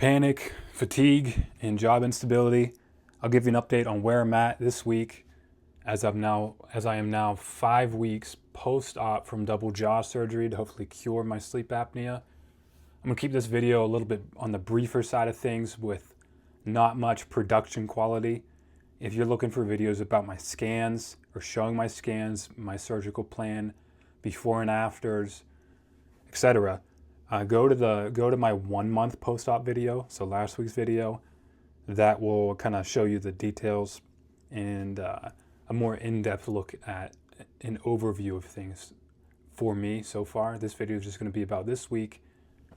Panic, fatigue, and job instability. I'll give you an update on where I'm at this week as I am now 5 weeks post-op from double jaw surgery to hopefully cure my sleep apnea. I'm gonna keep this video a little bit on the briefer side of things with not much production quality. If you're looking for videos about my scans or showing my scans, my surgical plan, before and afters, etc., go to my 1 month post-op video, so last week's video. That will kind of show you the details and a more in-depth look at an overview of things for me so far. This video is just going to be about this week,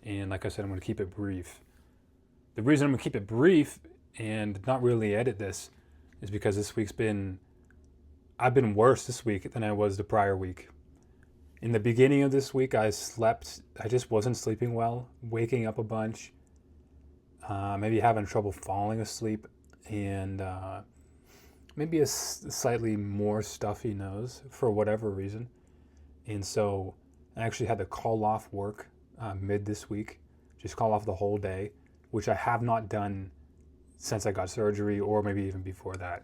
and like I said, I'm going to keep it brief. The reason I'm going to keep it brief and not really edit this is because I've been worse this week than I was the prior week. In the beginning of this week, I just wasn't sleeping well, waking up a bunch, maybe having trouble falling asleep, and maybe a slightly more stuffy nose for whatever reason. And so I actually had to call off work mid this week, just call off the whole day, which I have not done since I got surgery or maybe even before that.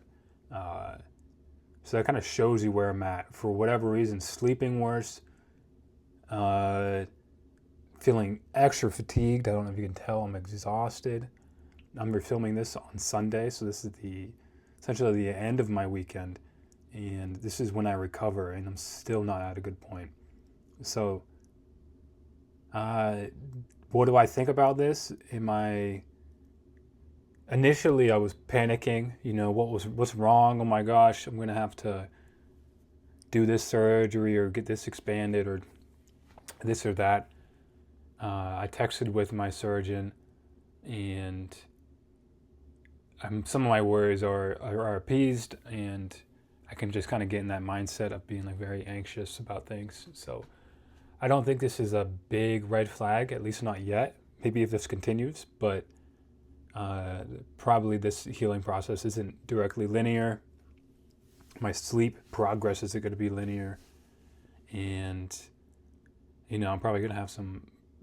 So that kind of shows you where I'm at. For whatever reason, sleeping worse, feeling extra fatigued. I don't know if you can tell, I'm exhausted. I'm filming this on Sunday, so this is essentially the end of my weekend, and this is when I recover, and I'm still not at a good point. So, what do I think about this? Initially I was panicking, what's wrong? Oh my gosh, I'm gonna have to do this surgery or get this expanded or this or that. I texted with my surgeon, and some of my worries are appeased, and I can just kind of get in that mindset of being very anxious about things. So I don't think this is a big red flag, at least not yet. Maybe if this continues, but probably this healing process isn't directly linear. My sleep progress isn't going to be linear, and I'm probably going to have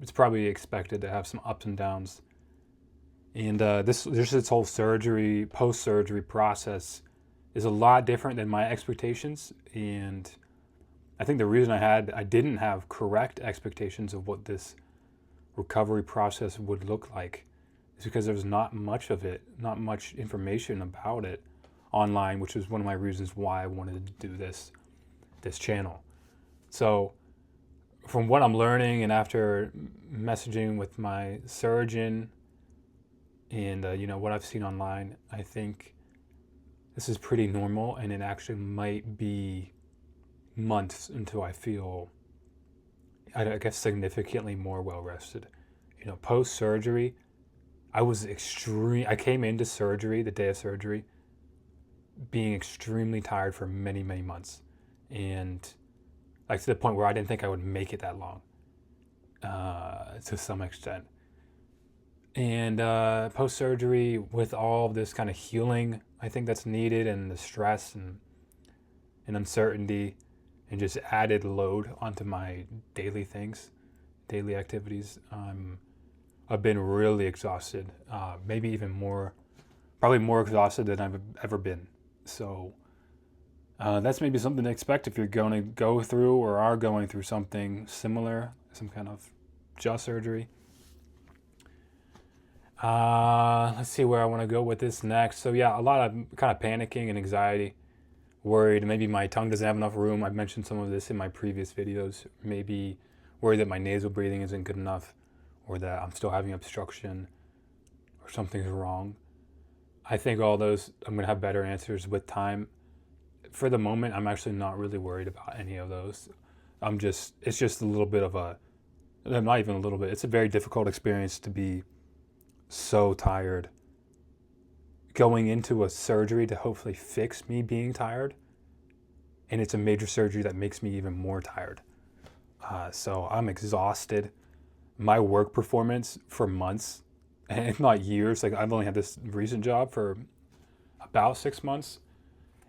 it's probably expected to have some ups and downs. And this whole post-surgery process is a lot different than my expectations. And I think the reason I didn't have correct expectations of what this recovery process would look like is because there's not much of it, not much information about it online, which is one of my reasons why I wanted to do this channel. So from what I'm learning, and after messaging with my surgeon and what I've seen online, I think this is pretty normal, and it actually might be months until I feel, I guess, significantly more well rested. Post surgery, I came into surgery, the day of surgery, being extremely tired for many, many months, and to the point where I didn't think I would make it that long, to some extent. And post-surgery, with all of this kind of healing, I think that's needed, and the stress and uncertainty, and just added load onto my daily activities, I've been really exhausted, maybe even probably more exhausted than I've ever been. So that's maybe something to expect if you're going to go through or are going through something similar, some kind of jaw surgery. Let's see where I want to go with this next. So yeah, a lot of kind of panicking and anxiety, worried maybe my tongue doesn't have enough room. I've mentioned some of this in my previous videos. Maybe worried that my nasal breathing isn't good enough, or that I'm still having obstruction, or something's wrong. I think all those, I'm going to have better answers with time. For the moment, I'm actually not really worried about any of those. It's just a little bit of not even a little bit, it's a very difficult experience to be so tired, going into a surgery to hopefully fix me being tired, and it's a major surgery that makes me even more tired. So I'm exhausted. My work performance for months, and if not years, I've only had this recent job for about 6 months,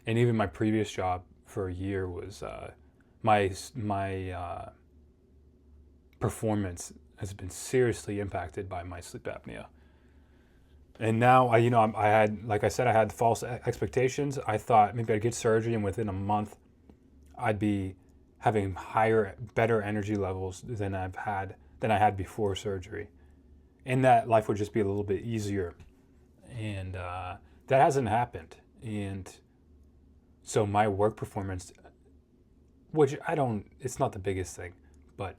and even my previous job for a year was my performance has been seriously impacted by my sleep apnea. And now I had, like I said, I had false expectations. I thought maybe I'd get surgery and within a month I'd be having better energy levels than I had before surgery, and that life would just be a little bit easier. And that hasn't happened. And so my work performance, which it's not the biggest thing, but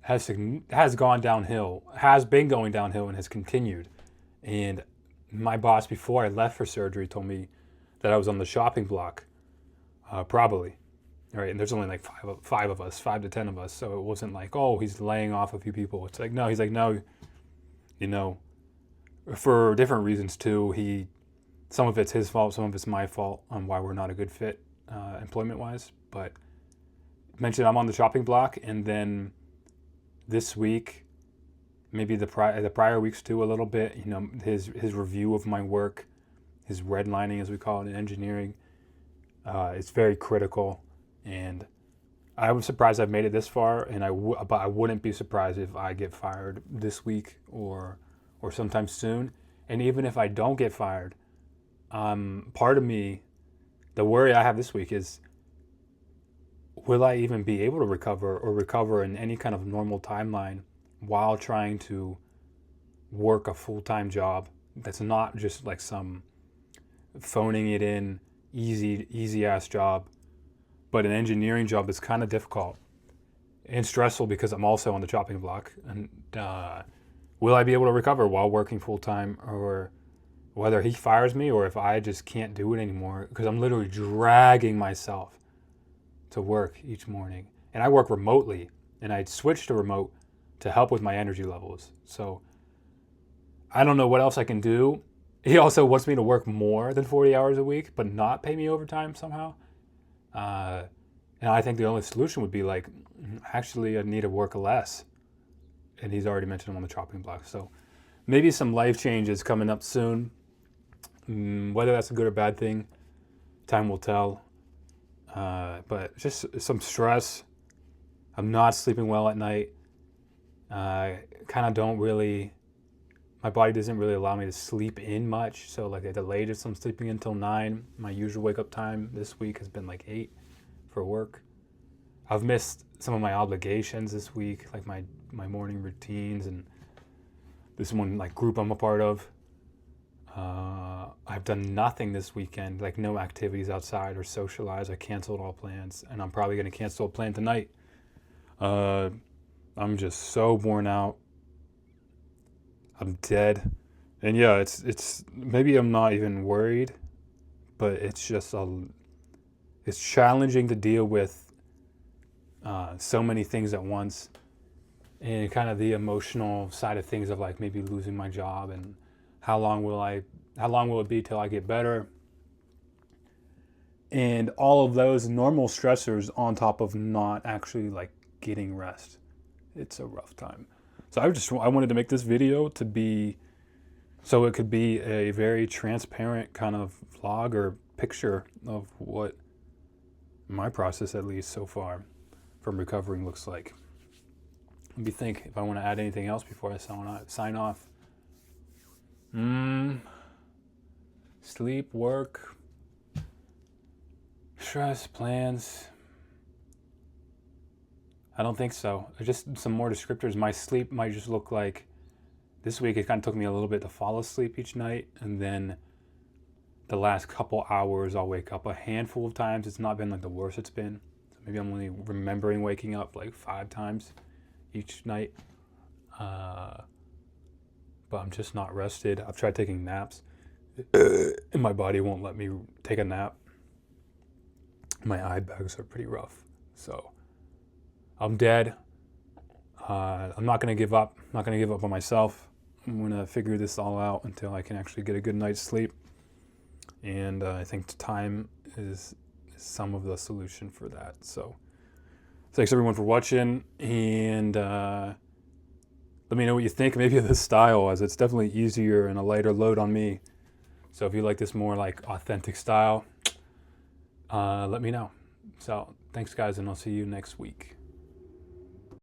has gone downhill, has been going downhill, and has continued. And my boss, before I left for surgery, told me that I was on the chopping block, probably. All right, and there's only like five of us, 5 to 10 of us, so it wasn't like, oh, he's laying off a few people. It's like, no, he's like, no, for different reasons too. Some of it's his fault, some of it's my fault on why we're not a good fit employment-wise. But mentioned I'm on the chopping block, and then this week, maybe the prior weeks too, a little bit. His review of my work, his redlining, as we call it in engineering, it's very critical. And I was surprised I've made it this far, and but I wouldn't be surprised if I get fired this week or sometime soon. And even if I don't get fired, part of me, the worry I have this week is, will I even be able to recover in any kind of normal timeline while trying to work a full-time job that's not just like some phoning it in easy ass job, but an engineering job that's kind of difficult and stressful because I'm also on the chopping block. And will I be able to recover while working full-time, or whether he fires me or if I just can't do it anymore, because I'm literally dragging myself to work each morning. And I work remotely, and I switched to remote to help with my energy levels. So I don't know what else I can do. He also wants me to work more than 40 hours a week, but not pay me overtime somehow. And I think the only solution would be like, actually, I need to work less. And he's already mentioned I'm on the chopping block. So maybe some life changes coming up soon. Whether that's a good or bad thing, time will tell. But just some stress. I'm not sleeping well at night. My body doesn't really allow me to sleep in much. So like at the latest, I'm sleeping until 9. My usual wake up time this week has been like 8 for work. I've missed some of my obligations this week, like my morning routines and this one like group I'm a part of. I've done nothing this weekend, like no activities outside or socialize. I canceled all plans, and I'm probably going to cancel a plan tonight. I'm just so worn out. I'm dead. And yeah, it's maybe I'm not even worried, but it's just it's challenging to deal with so many things at once, and kind of the emotional side of things of like maybe losing my job, and how long will it be till I get better, and all of those normal stressors on top of not actually like getting rest. It's a rough time. So I wanted to make this video so it could be a very transparent kind of vlog or picture of what my process, at least so far, from recovering looks like. Let me think if I want to add anything else before I sign off. Sleep, work, stress, plans. I don't think so. Just some more descriptors. My sleep might just look like, this week it kind of took me a little bit to fall asleep each night, and then the last couple hours I'll wake up a handful of times. It's not been like the worst it's been. So maybe I'm only remembering waking up like 5 times each night. But I'm just not rested. I've tried taking naps, and my body won't let me take a nap. My eye bags are pretty rough. So I'm dead. I'm not going to give up. I'm not going to give up on myself. I'm going to figure this all out until I can actually get a good night's sleep. And I think time is some of the solution for that. So thanks everyone for watching. And let me know what you think maybe of this style, as it's definitely easier and a lighter load on me. So if you like this more like authentic style, let me know. So thanks guys, and I'll see you next week.